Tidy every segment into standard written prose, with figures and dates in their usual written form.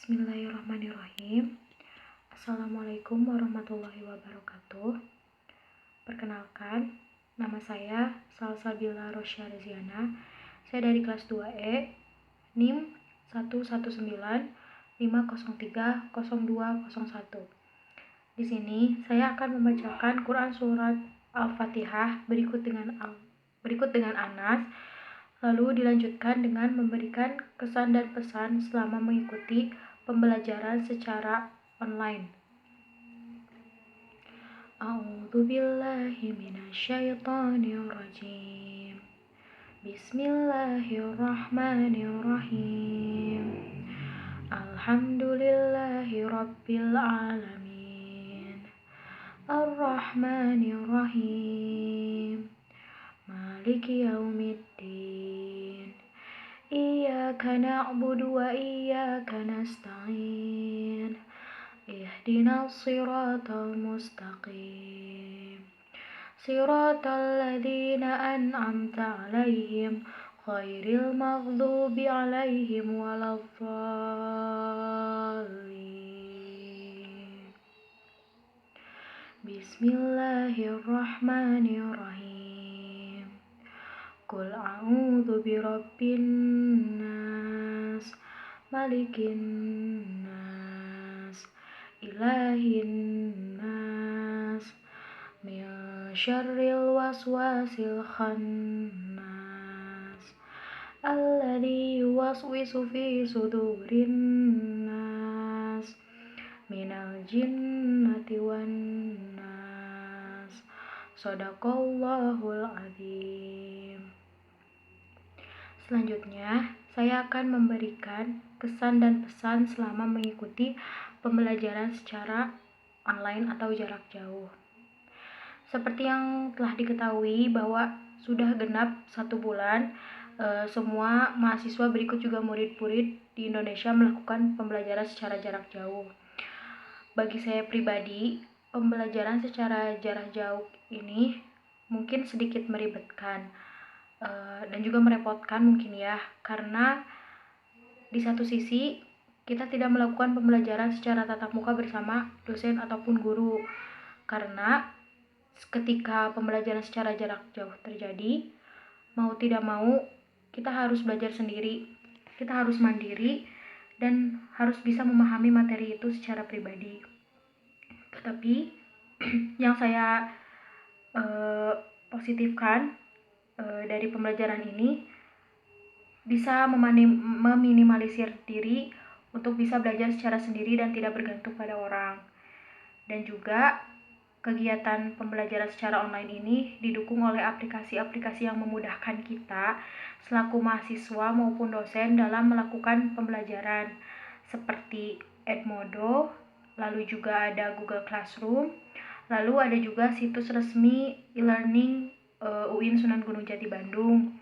Bismillahirrahmanirrahim. Assalamualaikum warahmatullahi wabarakatuh. Perkenalkan, nama saya Salsabila Rosya-Reziana. Saya dari kelas 2E, NIM 11950300201. Di sini saya akan membacakan Quran surat Al-Fatihah berikut dengan Anas, lalu dilanjutkan dengan memberikan kesan dan pesan selama mengikuti pembelajaran secara online. A'udzu billahi minasyaitonir rajim. Bismillahirrahmanirrahim. Alhamdulillahi rabbil alamin. Ar-Rahmanir Rahim. Maliki yaumiddin. Iyyaka na'budu wa iyyaka nasta'in. Ihdinas siratal mustaqim. Siratal ladzina an'amta 'alaihim ghairil maghdubi 'alaihim waladdallin. Bismillahirrahmanirrahim. Qul a'udzu birabbin nas, malikin nas, ilahin nas, min syarril waswasil khannas, alladzi yuwaswisu fi sudurin nas, minal jinnati wan nas. Shadaqallahul adzim. Selanjutnya, saya akan memberikan kesan dan pesan selama mengikuti pembelajaran secara online atau jarak jauh. Seperti yang telah diketahui bahwa sudah genap 1 bulan, semua mahasiswa berikut juga murid-murid di Indonesia melakukan pembelajaran secara jarak jauh. Bagi saya pribadi, pembelajaran secara jarak jauh ini mungkin sedikit meribetkan dan juga merepotkan mungkin ya, karena di satu sisi kita tidak melakukan pembelajaran secara tatap muka bersama dosen ataupun guru, karena ketika pembelajaran secara jarak jauh terjadi, mau tidak mau kita harus belajar sendiri, kita harus mandiri dan harus bisa memahami materi itu secara pribadi. Tetapi yang saya positifkan dari pembelajaran ini bisa meminimalisir diri untuk bisa belajar secara sendiri dan tidak bergantung pada orang. Dan juga kegiatan pembelajaran secara online ini didukung oleh aplikasi-aplikasi yang memudahkan kita selaku mahasiswa maupun dosen dalam melakukan pembelajaran, seperti Edmodo, lalu juga ada Google Classroom, lalu ada juga situs resmi e-learning UIN Sunan Gunung Jati Bandung.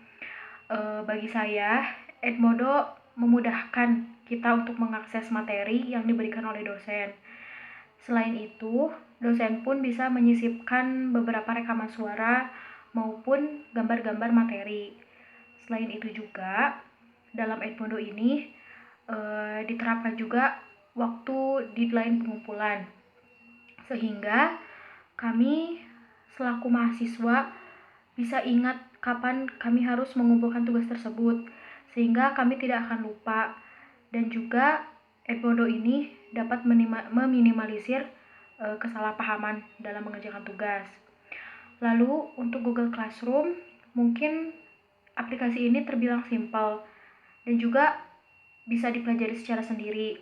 Bagi saya, Edmodo memudahkan kita untuk mengakses materi yang diberikan oleh dosen. Selain itu, dosen pun bisa menyisipkan beberapa rekaman suara maupun gambar-gambar materi. Selain itu juga, dalam Edmodo ini diterapkan juga waktu deadline pengumpulan, sehingga kami selaku mahasiswa bisa ingat kapan kami harus mengumpulkan tugas tersebut, sehingga kami tidak akan lupa. Dan juga Edmodo ini dapat meminimalisir kesalahpahaman dalam mengerjakan tugas. Lalu untuk Google Classroom, mungkin aplikasi ini terbilang simpel dan juga bisa dipelajari secara sendiri,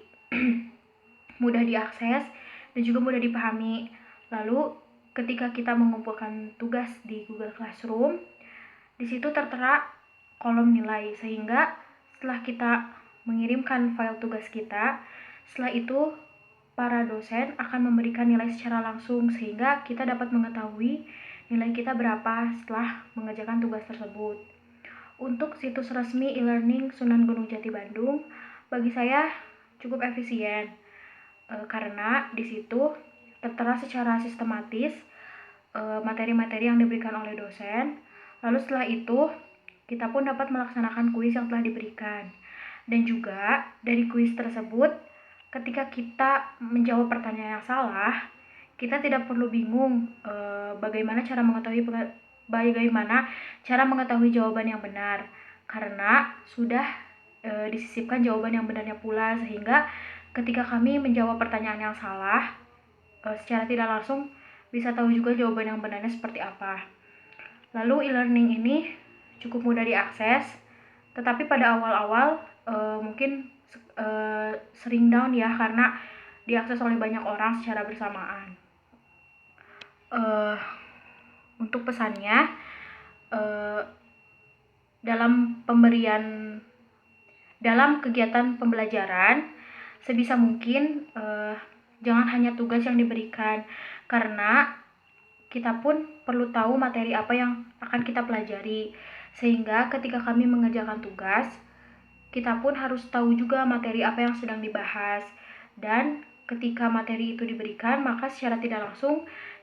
mudah diakses dan juga mudah dipahami. Lalu ketika kita mengumpulkan tugas di Google Classroom, di situ tertera kolom nilai, sehingga setelah kita mengirimkan file tugas kita, setelah itu para dosen akan memberikan nilai secara langsung, sehingga kita dapat mengetahui nilai kita berapa setelah mengerjakan tugas tersebut. Untuk situs resmi e-learning Sunan Gunung Jati Bandung, bagi saya cukup efisien karena di situ tertera secara sistematis materi-materi yang diberikan oleh dosen. Lalu setelah itu kita pun dapat melaksanakan kuis yang telah diberikan. Dan juga dari kuis tersebut ketika kita menjawab pertanyaan yang salah, kita tidak perlu bingung bagaimana cara mengetahui jawaban yang benar, karena sudah disisipkan jawaban yang benarnya pula, sehingga ketika kami menjawab pertanyaan yang salah, secara tidak langsung bisa tahu juga jawaban yang benarnya seperti apa. Lalu e-learning ini cukup mudah diakses, tetapi pada awal-awal mungkin sering down ya, karena diakses oleh banyak orang secara bersamaan. Untuk pesannya, dalam kegiatan pembelajaran sebisa mungkin jangan hanya tugas yang diberikan, karena kita pun perlu tahu materi apa yang akan kita pelajari, sehingga ketika kami mengerjakan tugas, kita pun harus tahu juga materi apa yang sedang dibahas. Dan ketika materi itu diberikan, maka secara tidak langsung